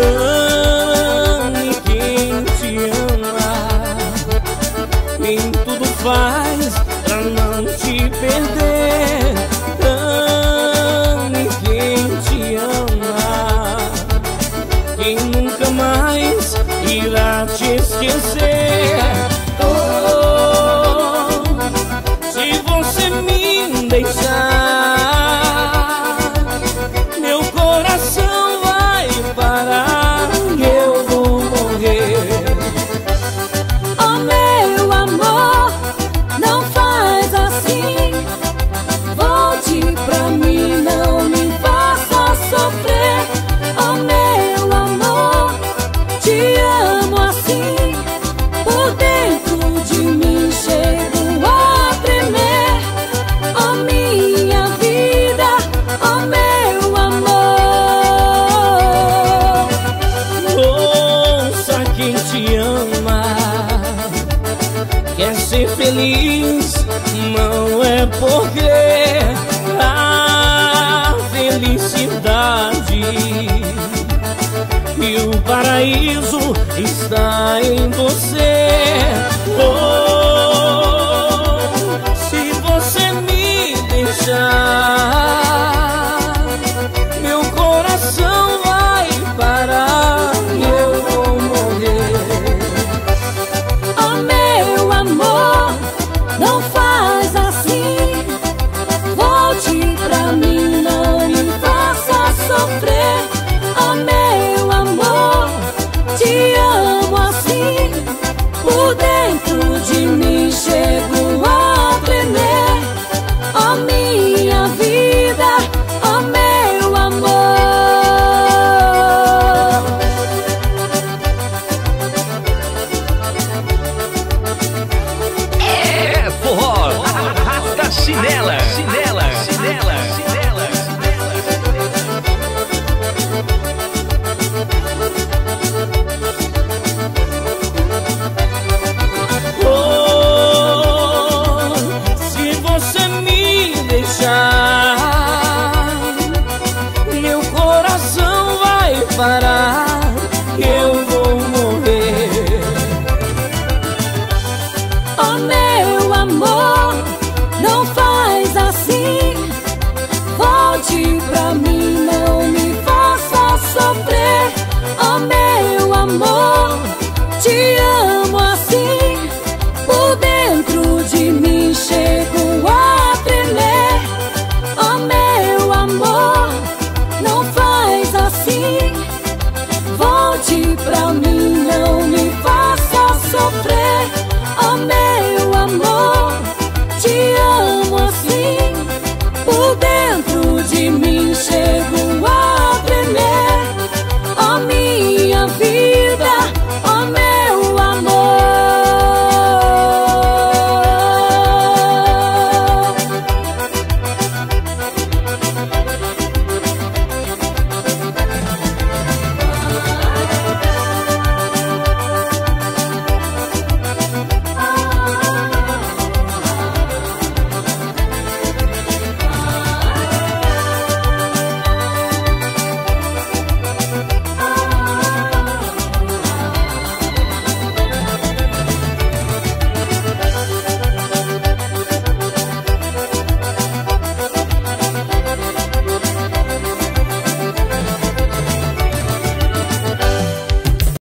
Ame quem te ama, quem tudo faz pra não te perder. Ame quem te ama, quem nunca mais irá te esquecer. Oh, se você me deixar, meu coração vai parar e eu vou morrer. Oh, meu amor, não faz assim. Volte pra mim, não me faça sofrer. Oh, meu amor, te amo assim. Por dentro de mim chego a tremer. Oh, minha vida, oh, meu amor. Ouça quem te ama, quer ser feliz, não é porque a felicidade e o paraíso está em você. Oh,